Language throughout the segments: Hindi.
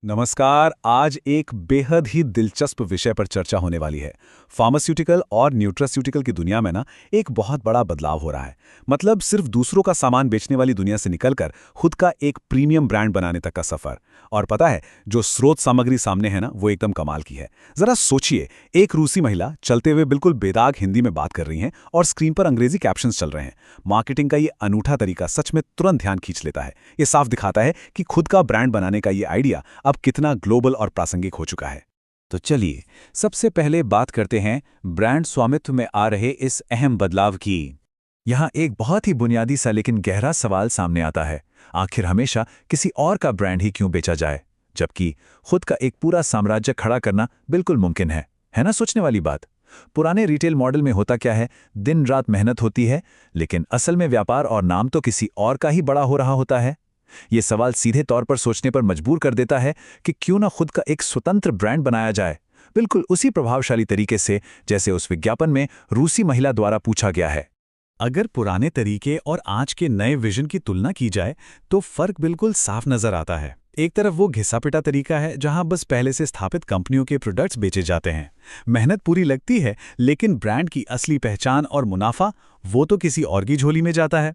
नमस्कार। आज एक बेहद ही दिलचस्प विषय पर चर्चा होने वाली है। फार्मास्यूटिकल और न्यूट्रास्यूटिकल की दुनिया में ना एक बहुत बड़ा बदलाव हो रहा है। मतलब सिर्फ दूसरों का सामान बेचने वाली दुनिया से निकलकर खुद का एक प्रीमियम ब्रांड बनाने तक का सफर। और पता है, जो स्रोत सामग्री सामने है ना, वो एकदम कमाल की है। जरा सोचिए, एक रूसी महिला चलते हुए बिल्कुल बेदाग हिंदी में बात कर रही हैं और स्क्रीन पर अंग्रेजी कैप्शंस चल रहे हैं। मार्केटिंग का ये अनूठा तरीका सच में तुरंत ध्यान खींच लेता है। ये साफ दिखाता है कि खुद का ब्रांड बनाने का ये आइडिया अब कितना ग्लोबल और प्रासंगिक हो चुका है। तो चलिए सबसे पहले बात करते हैं ब्रांड स्वामित्व में आ रहे इस अहम बदलाव की। यहाँ एक बहुत ही बुनियादी सा लेकिन गहरा सवाल सामने आता है। आखिर हमेशा किसी और का ब्रांड ही क्यों बेचा जाए, जबकि खुद का एक पूरा साम्राज्य खड़ा करना बिल्कुल मुमकिन है ना? सोचने वाली बात। पुराने रिटेल मॉडल में होता क्या है, दिन रात मेहनत होती है, लेकिन असल में व्यापार और नाम तो किसी और का ही बड़ा हो रहा होता है। ये सवाल सीधे तौर पर सोचने पर मजबूर कर देता है कि क्यों ना खुद का एक स्वतंत्र ब्रांड बनाया जाए, बिल्कुल उसी प्रभावशाली तरीके से जैसे उस विज्ञापन में रूसी महिला द्वारा पूछा गया है। अगर पुराने तरीके और आज के नए विजन की तुलना की जाए तो फर्क बिल्कुल साफ नजर आता है। एक तरफ वो घिसा-पिटा तरीका है जहां बस पहले से स्थापित कंपनियों के प्रोडक्ट्स बेचे जाते हैं। मेहनत पूरी लगती है, लेकिन ब्रांड की असली पहचान और मुनाफा वो तो किसी और की झोली में जाता है।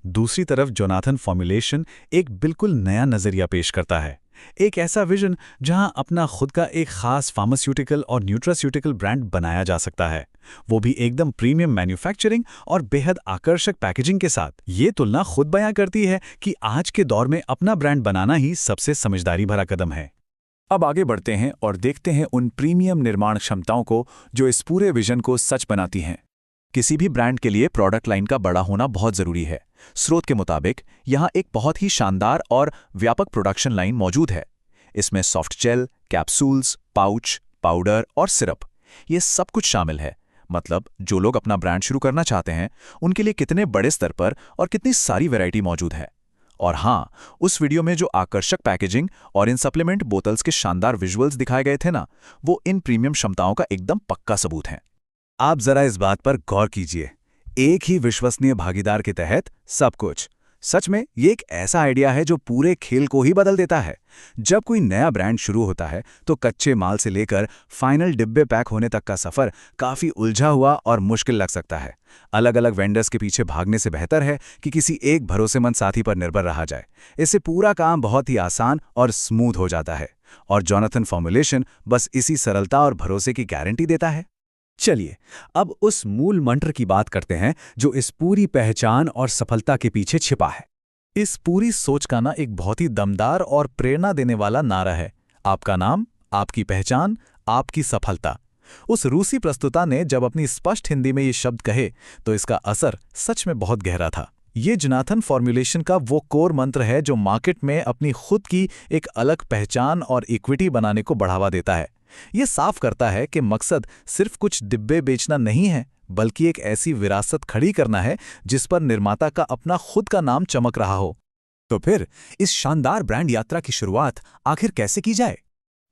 दूसरी तरफ जोनाथन फॉर्मुलेशन एक बिल्कुल नया नजरिया पेश करता है। एक ऐसा विजन जहां अपना खुद का एक खास फार्मास्यूटिकल और न्यूट्रास्यूटिकल ब्रांड बनाया जा सकता है, वो भी एकदम प्रीमियम मैन्युफैक्चरिंग और बेहद आकर्षक पैकेजिंग के साथ। ये तुलना खुद बयां करती है कि आज के दौर में अपना ब्रांड बनाना ही सबसे समझदारी भरा कदम है। अब आगे बढ़ते हैं और देखते हैं उन प्रीमियम निर्माण क्षमताओं को जो इस पूरे विजन को सच बनाती हैं। किसी भी ब्रांड के लिए प्रोडक्ट लाइन का बड़ा होना बहुत जरूरी है। स्रोत के मुताबिक यहाँ एक बहुत ही शानदार और व्यापक प्रोडक्शन लाइन मौजूद है। इसमें soft gel, capsules, pouch, powder और सिरप, ये सब कुछ शामिल है। मतलब जो लोग अपना ब्रांड शुरू करना चाहते हैं, उनके लिए कितने बड़े स्तर पर और कितनी सारी वैरायटी मौजूद है। और हाँ, उस वीडियो में जो आकर्षक पैकेजिंग और इन सप्लीमेंट बोतल्स के शानदार विजुअल्स दिखाए गए थे ना, वो इन प्रीमियम क्षमताओं का एकदम पक्का सबूत है। आप जरा इस बात पर गौर कीजिए, एक ही विश्वसनीय भागीदार के तहत सब कुछ। सच में ये एक ऐसा आइडिया है जो पूरे खेल को ही बदल देता है। जब कोई नया ब्रांड शुरू होता है तो कच्चे माल से लेकर फाइनल डिब्बे पैक होने तक का सफर काफी उलझा हुआ और मुश्किल लग सकता है। अलग अलग वेंडर्स के पीछे भागने से बेहतर है कि किसी एक भरोसेमंद साथी पर निर्भर रहा जाए। इससे पूरा काम बहुत ही आसान और स्मूथ हो जाता है। और जोनाथन फॉर्मुलेशन बस इसी सरलता और भरोसे की गारंटी देता है। चलिए अब उस मूल मंत्र की बात करते हैं जो इस पूरी पहचान और सफलता के पीछे छिपा है। इस पूरी सोच का ना एक बहुत ही दमदार और प्रेरणा देने वाला नारा है, आपका नाम, आपकी पहचान, आपकी सफलता। उस रूसी प्रस्तुता ने जब अपनी स्पष्ट हिंदी में ये शब्द कहे तो इसका असर सच में बहुत गहरा था। ये जोनाथन फॉर्मुलेशन का वो कोर मंत्र है जो मार्केट में अपनी खुद की एक अलग पहचान और इक्विटी बनाने को बढ़ावा देता है। ये साफ करता है कि मकसद सिर्फ कुछ डिब्बे बेचना नहीं है, बल्कि एक ऐसी विरासत खड़ी करना है जिस पर निर्माता का अपना खुद का नाम चमक रहा हो। तो फिर इस शानदार ब्रांड यात्रा की शुरुआत आखिर कैसे की जाए?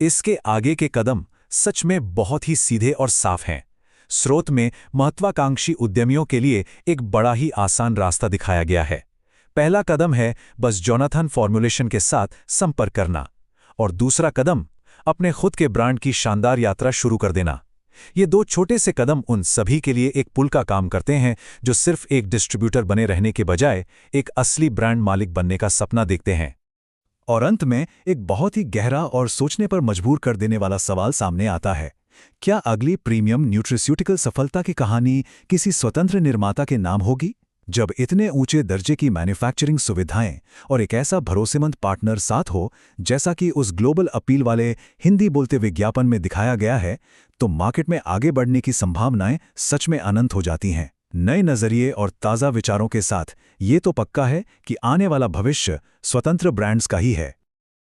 इसके आगे के कदम सच में बहुत ही सीधे और साफ हैं। स्रोत में महत्वाकांक्षी उद्यमियों के लिए एक बड़ा ही आसान रास्ता दिखाया गया है। पहला कदम है बस जोनाथन फॉर्मुलेशन के साथ संपर्क करना, और दूसरा कदम अपने खुद के ब्रांड की शानदार यात्रा शुरू कर देना। ये दो छोटे से कदम उन सभी के लिए एक पुल का काम करते हैं जो सिर्फ एक डिस्ट्रीब्यूटर बने रहने के बजाय एक असली ब्रांड मालिक बनने का सपना देखते हैं। और अंत में एक बहुत ही गहरा और सोचने पर मजबूर कर देने वाला सवाल सामने आता है, क्या अगली प्रीमियम न्यूट्रास्यूटिकल सफलता की कहानी किसी स्वतंत्र निर्माता के नाम होगी? जब इतने ऊंचे दर्जे की मैन्युफैक्चरिंग सुविधाएं और एक ऐसा भरोसेमंद पार्टनर साथ हो जैसा कि उस ग्लोबल अपील वाले हिंदी बोलते विज्ञापन में दिखाया गया है, तो मार्केट में आगे बढ़ने की संभावनाएं सच में अनंत हो जाती हैं। नए नजरिए और ताज़ा विचारों के साथ ये तो पक्का है कि आने वाला भविष्य स्वतंत्र ब्रांड्स का ही है।